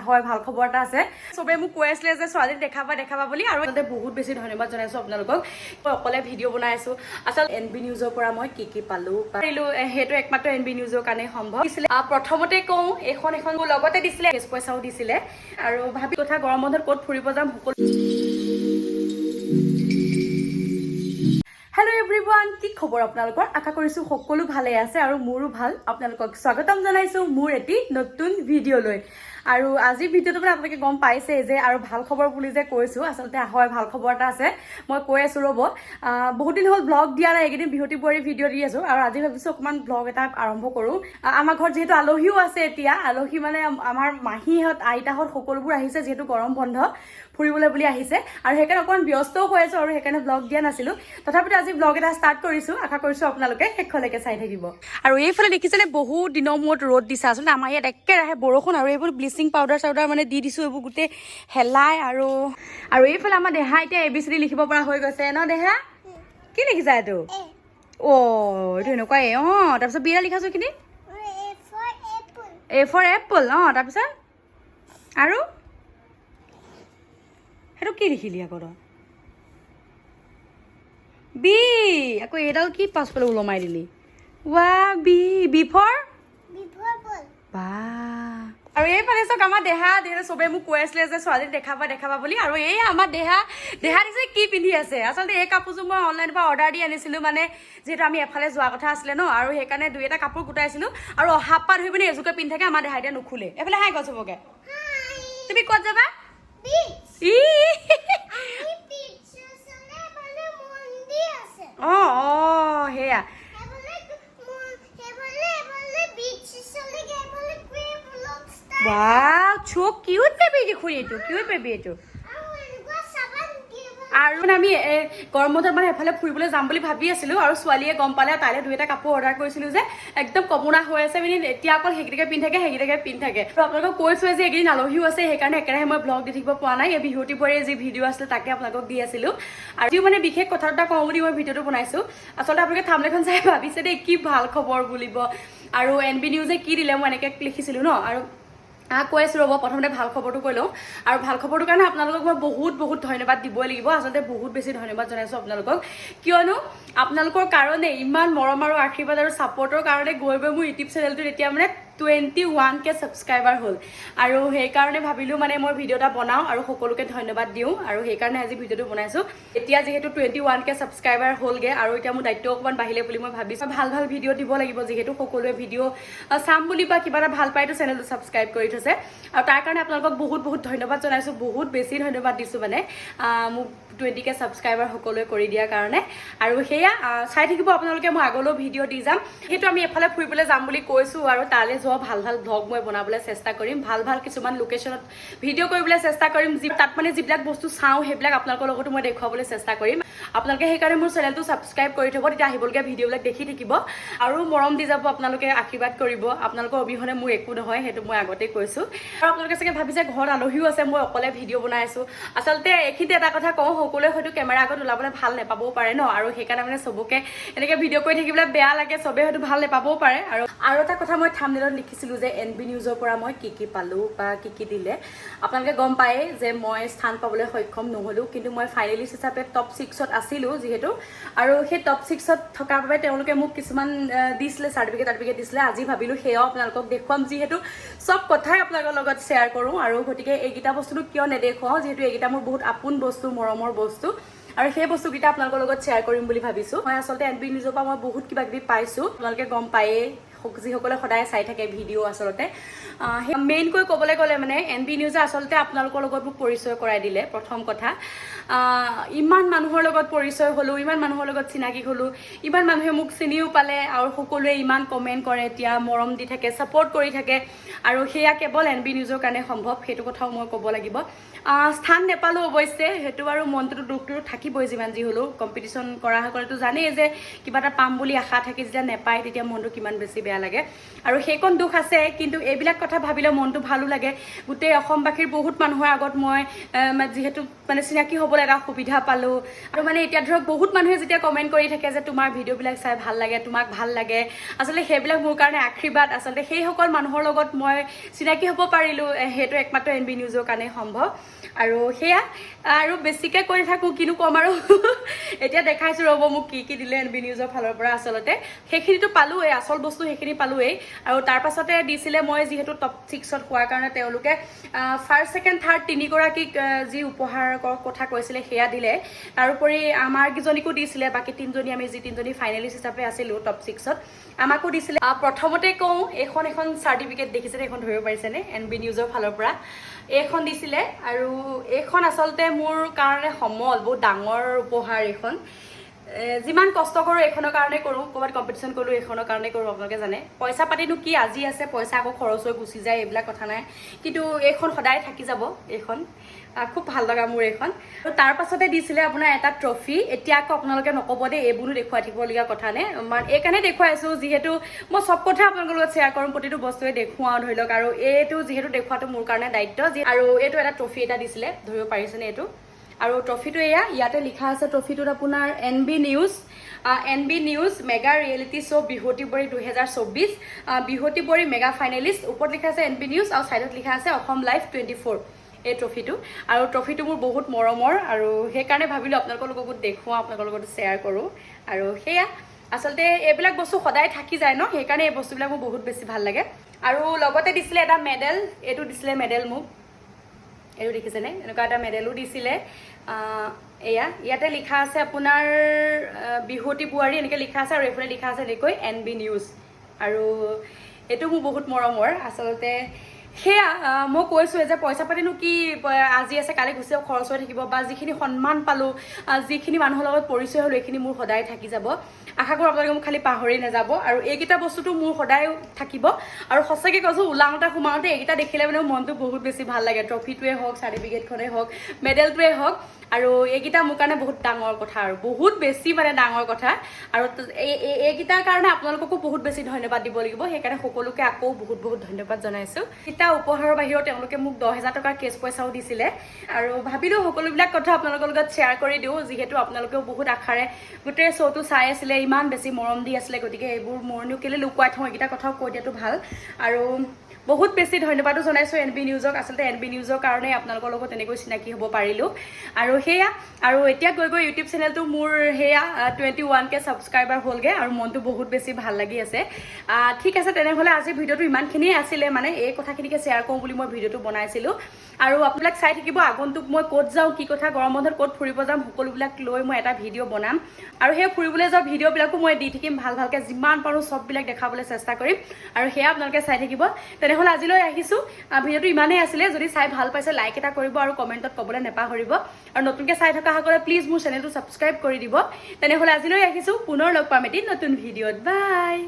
হয় ভাল খবৰ এটা আছে সবে মোক কৈ আছিলে যে ছোৱালী দেখাবা বুলি আৰু বহুত বেছি ধন্যবাদ জনাইছো আপোনালোকক মই অকলে ভিডিঅ' বনাই আছো আচল এনবি নিউজৰ পৰা মই কি পালো হেতু একমাত্ৰ এনবি নিউজৰ কাৰণে সম্ভৱ দিছিলে প্ৰথমতে কওঁ এখন লগতে দিছিলে কেছ পইচাও দিছিলে আৰু ভাবি কথা গৰম বন্ধত ক'ত ফুৰিব যাম সকলো হেল্ল' এভৰিৱান কি খবৰ আপোনালোকৰ আশা কৰিছো সকলো ভালে আছে আৰু মোৰো ভাল আপোনালোকক স্বাগতম জনাইছো মোৰ এটি নতুন ভিডিঅ'লৈ আৰু আজি ভিডিঅ'টো মানে আপোনালোকে গম পাইছে যে আৰু ভাল খবৰ বুলি যে কৈছো আসলতে হয় ভাল খবৰ এটা আছে মই কৈ আছো ৰ'ব বহুত দিন হ'ল ব্লগ দিয়া নাই এইকেইদিন বিহতি বুৱাৰী ভিডিঅ' দি আছো আৰু আজি ভাবিছো অকমান ব্লগ এটা আৰম্ভ কৰো আমাৰ ঘৰত যেহেতু আলহীও আছে এতিয়া আলহী মানে আমাৰ মাহীহঁত আইতাহঁত সকলোবোৰ আহিছে যেহেতু গৰম বন্ধ ফুৰিবলৈ বুলি আহিছে আৰু সেইকাৰণে অকমান ব্যস্তও হৈ আছো আৰু সেইকাৰণে ব্লগ দিয়া নাছিলো তথাপিতো আজি ব্লগ এটা ষ্টাৰ্ট কৰিছো আশা কৰিছো আপোনালোকে শেষলৈকে চাই থাকিব আৰু এইফালে দেখিছেনে বহুত দিনৰ মূৰত ৰ'দ দিছে আচলতে আমাৰ ইয়াত একেৰাহে বৰষুণ আৰু এইবোৰ ব্লিচিং পাউডাৰ মানে দি দিছো এইবোৰ গোটেই হেলাই আৰু এইফালে আমাৰ দেহা এতিয়া ABCD লিখিব পৰা হৈ গৈছে ন দেহা কি লিখিছা এইটো এইটো এনেকুৱা তাৰপিছত বিৰা লিখাছো এইখিনি A for apple তাৰপিছত আৰু সেইটো কি লিখিলি আকৌ বি আকৌ এইডাল কি পাছফালে ওলমাই দিলি ৱা বি ফৰ বা আৰু এইফালে চাওক আমাৰ দেহা চবে মোক কৈ আছিলে যে ছোৱালী দেখাবা বুলি আৰু এই আমাৰ দেহা দিছে কি পিন্ধি আছে আচলতে এই কাপোৰযোৰ মই অনলাইনৰ পৰা অৰ্ডাৰ দি আনিছিলো মানে যিহেতু আমি এফালে যোৱা কথা আছিলে ন আৰু সেইকাৰণে দুই এটা কাপোৰ গোটাইছিলো আৰু অহা পা ধৰি পিনে এজোকে পিন্ধি থাকে আমাৰ দেহা এতিয়া নুখুলে এইফালে হাই গছ হ'বগে তুমি ক'ত যাবা সেয়া Wow, so cute baby দেখুন এইটো cute baby এইটো আৰু আমি গৰম বন্ধত মানে এফালে ফুৰিবলৈ যাম বুলি ভাবি আছিলো আৰু ছোৱালীয়ে গম পালে তাইলে দুই এটা কাপোৰ অৰ্ডাৰ কৰিছিলো যে একদম কমুনা হৈ আছে মানে এতিয়া অকল হেগিটাকে পিন্ধ থাকে আৰু আপোনালোকক কৈছো যে এদিন আলহীও আছে সেইকাৰণে একেৰাহে মই ব্লগ দি থাকিব পোৱা নাই এই বিহুতি পৰে যি ভিডিঅ' আছিলে তাকে আপোনালোকক দি আছিলো আৰু মানে বিশেষ কথা এটা কওঁ বুলি মই ভিডিঅ'টো বনাইছো আচলতে আপোনালোকে থাম্বনেইলখন চাই ভাবিছে দেই কি ভাল খবৰ বুলিব আৰু এনবি নিউজে কি দিলে মই এনেকৈ লিখিছিলো ন আৰু কৈ আছো ৰ'ব প্ৰথমতে ভাল খবৰটো কৈ লওঁ আৰু ভাল খবৰটোৰ কাৰণে আপোনালোকক মই বহুত ধন্যবাদ দিবই লাগিব আচলতে বহুত বেছি ধন্যবাদ জনাইছো আপোনালোকক কিয়নো আপোনালোকৰ কাৰণে ইমান মৰম আৰু আশীৰ্বাদ আৰু ছাপোৰ্টৰ কাৰণে গৈ মোৰ ইউটিউব চেনেলটোত এতিয়া মানে 21K ছাবস্ক্ৰাইবাৰ হ'ল আৰু সেইকাৰণে ভাবিলো মানে মই ভিডিঅ' এটা বনাওঁ আৰু সকলোকে ধন্যবাদ দিওঁ আৰু সেইকাৰণে আজি ভিডিঅ'টো বনাইছো এতিয়া যিহেতু 21K ছাবস্ক্ৰাইবাৰ হ'লগে আৰু এতিয়া মোৰ দায়িত্ব অকণমান বাঢ়িলে বুলি মই ভাবিছো ভাল ভিডিঅ' দিব লাগিব যিহেতু সকলোৱে ভিডিঅ' চাম বুলি বা কিবা এটা ভাল পায়তো চেনেলটো ছাবস্ক্ৰাইব কৰি থৈছে আৰু তাৰ কাৰণে আপোনালোকক বহুত ধন্যবাদ জনাইছো বহুত বেছি ধন্যবাদ দিছো মানে মোক 20K ছাবস্ক্ৰাইবাৰ সকলোৱে কৰি দিয়াৰ কাৰণে আৰু সেয়া চাই থাকিব আপোনালোকে মই আগলৈও ভিডিঅ' দি যাম সেইটো আমি এফালে ফুৰিবলৈ যাম বুলি কৈছো আৰু তালৈ যোৱা ভাল ব্লগ মই বনাবলৈ চেষ্টা কৰিম ভাল কিছুমান লোকেশ্যনত ভিডিঅ' কৰিবলৈ চেষ্টা কৰিম তাত মানে যিবিলাক বস্তু চাওঁ সেইবিলাক আপোনালোকৰ লগতো মই দেখুৱাবলৈ চেষ্টা কৰিম আপোনালোকে সেইকাৰণে মোৰ চেনেলটো ছাবস্ক্ৰাইব কৰি থ'ব তেতিয়া আহিবলগীয়া ভিডিঅ'বিলাক দেখি থাকিব আৰু মৰম দি যাব আপোনালোকে আশীৰ্বাদ কৰিব আপোনালোকৰ অবিহনে মোৰ একো নহয় সেইটো মই আগতে কৈছো আৰু আপোনালোকে চাগে ভাবিছে ঘৰত আলহীও আছে মই অকলে ভিডিঅ' বনাই আছো আচলতে এইখিনিতে এটা কথা কওঁ সকলোৱে হয়তো কেমেৰা আগত ওলাবলৈ ভাল নাপাবও পাৰে ন আৰু সেইকাৰণে মানে চবকে এনেকৈ ভিডিঅ' কৰি থাকিবলৈ বেয়া লাগে চবে হয়তো ভাল নাপাবও পাৰে আৰু এটা কথা মই থাম্বনেইলত লিখিছিলো যে এনবি নিউজৰ পৰা মই কি পালো বা কি দিলে আপোনালোকে গম পায় যে মই স্থান পাবলৈ সক্ষম নহলো কিন্তু মই ফাইনেলিষ্ট হিচাপে টপ 6ত আছিলো যিহেতু আৰু সেই টপ 6ত থকাৰ বাবে তেওঁলোকে মোক কিছুমান দিছিলে চাৰ্টিফিকেট দিছিলে আজি ভাবিলো সেয়াও আপোনালোকক দেখুৱাম যিহেতু চব কথাই আপোনালোকৰ লগত শ্বেয়াৰ কৰোঁ আৰু গতিকে এইকেইটা বস্তুটো কিয় নেদেখুৱাওঁ যিহেতু এইকেইটা মোৰ বহুত আপোন বস্তু মৰমৰ বস্তু আৰু সেই বস্তুকেইটা আপোনালোকৰ লগত শ্বেয়াৰ কৰিম বুলি ভাবিছো মই আচলতে এনবি নিউজৰ পৰা মই বহুত কিবা কিবি পাইছো আপোনালোকে গম পায়েই যিসকলে সদায় চাই থাকে ভিডিঅ' আচলতে মেইনকৈ ক'বলৈ গ'লে মানে এনবি নিউজে আচলতে আপোনালোকৰ লগত মোক পৰিচয় কৰাই দিলে প্ৰথম কথা ইমান মানুহৰ লগত পৰিচয় হ'লোঁ ইমান মানুহৰ লগত চিনাকি হ'লোঁ ইমান মানুহে মোক চিনিও পালে আৰু সকলোৱে ইমান কমেণ্ট কৰে এতিয়া মৰম দি থাকে ছাপোৰ্ট কৰি থাকে আৰু সেয়া কেৱল এনবি নিউজৰ কাৰণে সম্ভৱ সেইটো কথাও মই ক'ব লাগিব স্থান নেপালোঁ অৱশ্যে সেইটো আৰু মনটোতো দুখটো থাকিবই যিমান যি হ'লেও কম্পিটিশ্যন কৰা সকলেতো জানেই যে কিবা এটা পাম বুলি আশা থাকি যেতিয়া নেপায় তেতিয়া মনটো কিমান বেছি বেয়া লাগে আৰু সেইকণ দুখ আছে কিন্তু এইবিলাক কথা ভাবিলে মনটো ভালো লাগে গোটেই অসমবাসীৰ বহুত মানুহৰ আগত মই যিহেতু মানে চিনাকি হ'বলৈ এটা সুবিধা পালোঁ আৰু মানে এতিয়া ধৰক বহুত মানুহে যেতিয়া কমেণ্ট কৰি থাকে যে তোমাৰ ভিডিঅ'বিলাক চাই ভাল লাগে, তোমাক ভাল লাগে, আচলতে সেইবিলাক মোৰ কাৰণে আশীৰ্বাদ। আচলতে সেইসকল মানুহৰ লগত মই চিনাকি হ'ব পাৰিলোঁ, সেইটো একমাত্ৰ NB নিউজৰ কাৰণে সম্ভৱ। আৰু সেয়া আৰু বেছিকৈ কৈ নাথাকোঁ, কিনো ক'ম আৰু এতিয়া দেখাইছোঁ ৰ'ব মোক কি দিলে NB নিউজৰ ফালৰ পৰা। আচলতে সেইখিনিতো পালোঁৱেই, আচল বস্তু সেইখিনি পালোঁৱেই। আৰু তাৰ পাছতে দিছিলে মই যিহেতু টপ 6ত হোৱাৰ কাৰণে তেওঁলোকে ফাৰ্ষ্ট, ছেকেণ্ড, থাৰ্ড তিনিগৰাকীক যি উপহাৰ কথা কৈছিলে সেয়া দিলে। তাৰোপৰি আমাৰ কেইজনীকো দিছিলে, বাকী তিনিজনী আমি যি তিনিজনী ফাইনেলিষ্ট হিচাপে আছিলোঁ টপ 6ত, আমাকো দিছিলে। প্ৰথমতে কওঁ এখন চাৰ্টিফিকেট দেখিছেনে, এইখন ধৰিব পাৰিছেনে, NB নিউজৰ ফালৰ পৰা এইখন দিছিলে। আৰু এইখন আচলতে মোৰ কাৰণে সমল বহুত ডাঙৰ উপহাৰ। এইখন যিমান কষ্ট কৰোঁ এইখনৰ কাৰণে কৰোঁ, ক'ৰবাত কম্পিটিশ্যন কৰোঁ এইখনৰ কাৰণে কৰোঁ, আপোনালোকে জানে। পইচা পাতিনো কি, আজি আছে পইচা আকৌ খৰচ হৈ গুচি যায়, এইবিলাক কথা নাই, কিন্তু এইখন সদায় থাকি যাব। এইখন খুব ভাল লগা মোৰ এইখন। আৰু তাৰ পাছতে দিছিলে আপোনাৰ এটা ট্ৰফি। এতিয়া আকৌ আপোনালোকে নক'ব দেই এইবোৰো দেখুৱাই থাকিবলগীয়া কথা নে, এইকাৰণে দেখুৱাইছোঁ যিহেতু মই চব কথা আপোনালোকৰ লগত শ্বেয়াৰ কৰোঁ, প্ৰতিটো বস্তুৱে দেখুৱাওঁ ধৰি লওক। আৰু এইটো যিহেতু দেখুৱাটো মোৰ কাৰণে দায়িত্ব। আৰু এইটো এটা ট্ৰফি এটা দিছিলে, ধৰিব পাৰিছেনে এইটো। আৰু ট্ৰফিটো ইয়াতে লিখা আছে, ট্ৰফিটোত আপোনাৰ NB news mega reality show' Bihutibori 2024 Bihutibori mega finalist, ওপৰত লিখা আছে NB নিউজ আৰু ছাইডত লিখা আছে অসম লাইভ 24, এই ট্ৰফিটো। আৰু ট্ৰফিটো মোৰ বহুত মৰমৰ, আৰু সেইকাৰণে ভাবিলোঁ আপোনালোকৰ লগতো দেখুৱাওঁ, আপোনালোকৰ লগত শ্বেয়াৰ কৰোঁ। আৰু সেয়া আচলতে এইবিলাক বস্তু সদায় থাকি যায় ন, সেইকাৰণে এই বস্তুবিলাক মোৰ বহুত বেছি ভাল লাগে। আৰু লগতে দিছিলে এটা মেডেল, এইটো দিছিলে মেডেল মোক, এইটো দেখিছেনে, এনেকুৱা এটা মেডেলো দিছিলে। ইয়াতে লিখা আছে আপোনাৰ বিহুতি বোৱাৰী এনেকৈ লিখা আছে, আৰু এইফালে লিখা আছে এনেকৈ NB নিউজ। আৰু এইটো মোৰ বহুত মৰমৰ। আচলতে সেয়া মই কৈছোঁৱে যে পইচা পাতিনো কি, আজি আছে কালি গুচি খৰচ হৈ থাকিব, বা যিখিনি সন্মান পালোঁ, যিখিনি মানুহৰ লগত পৰিচয় হ'লোঁ, এইখিনি মোৰ সদায় থাকি যাব। আশা কৰোঁ আপোনালোকে মোক খালি পাহৰি নাযাব। আৰু এইকেইটা বস্তুটো মোৰ সদায় থাকিব। আৰু সঁচাকৈ কৈছোঁ, ওলাওঁতে সোমাওঁতে এইকেইটা দেখিলে মানে মনটো বহুত বেছি ভাল লাগে। ট্ৰফিটোৱে হওক, চাৰ্টিফিকেটখনেই হওক, মেডেলটোৱে হওক, আৰু এইকেইটা মোৰ কাৰণে বহুত ডাঙৰ কথা, আৰু বহুত বেছি মানে ডাঙৰ কথা। আৰু এইকেইটাৰ কাৰণে আপোনালোককো বহুত বেছি ধন্যবাদ দিব লাগিব। সেইকাৰণে সকলোকে আকৌ বহুত বহুত ধন্যবাদ জনাইছোঁ। এটা উপহাৰৰ বাহিৰেও তেওঁলোকে মোক 10,000 টকাৰ কেছ পইচাও দিছিলে। আৰু ভাবিলোঁ সকলোবিলাক কথা আপোনালোকৰ লগত শ্বেয়াৰ কৰি দিওঁ, যিহেতু আপোনালোকেও বহুত আশাৰে গোটেই শ্ব'টো চাই আছিলে, ইমান বেছি মৰম দি আছিলে, গতিকে এইবোৰ মোৰনো কেলৈ লুকুৱাই থওঁ, এইকেইটা কথাও কৈ দিয়াটো ভাল। আৰু বহুত বেছি ধন্যবাদো জনাইছোঁ NB নিউজক। আচলতে NB নিউজৰ কাৰণে আপোনালোকৰ লগত তেনেকৈ চিনাকি হ'ব পাৰিলোঁ। আৰু সেয়া, আৰু এতিয়া গৈ ইউটিউব চেনেলটো মোৰ সেয়া 21K ছাবস্ক্ৰাইবাৰ হ'লগৈ, আৰু মনটো বহুত বেছি ভাল লাগি আছে। ঠিক আছে, তেনেহ'লে আজিৰ ভিডিঅ'টো ইমানখিনিয়ে আছিলে, মানে এই কথাখিনিকে শ্বেয়াৰ কৰোঁ বুলি মই ভিডিঅ'টো বনাইছিলোঁ। আৰু আপোনালোক চাই থাকিব, আগন্তুক মই ক'ত যাওঁ, কি কথা, গৰম বন্ধত ক'ত ফুৰিব যাম, সকলোবিলাক লৈ মই এটা ভিডিঅ' বনাম। আৰু সেই ফুৰিবলৈ যোৱা ভিডিঅ'বিলাকো মই দি থাকিম, ভালকৈ যিমান পাৰোঁ চববিলাক দেখাবলৈ চেষ্টা কৰিম। আৰু সেয়া আপোনালোকে চাই থাকিব। তেনেহ'লে আজিলৈ আহিছোঁ, ভিডিঅ'টো ইমানেই আছিলে। যদি চাই ভাল পাইছে লাইক এটা কৰিব, আৰু কমেণ্টত ক'বলৈ নাপাহৰিব। আৰু নতুনকৈ চাই থকাসকলে প্লিজ মোৰ চেনেলটো ছাবস্ক্ৰাইব কৰি দিব। তেনেহ'লে আজিলৈ আহিছোঁ, পুনৰ লগ পাম এটি নতুন ভিডিঅ'ত। বাই।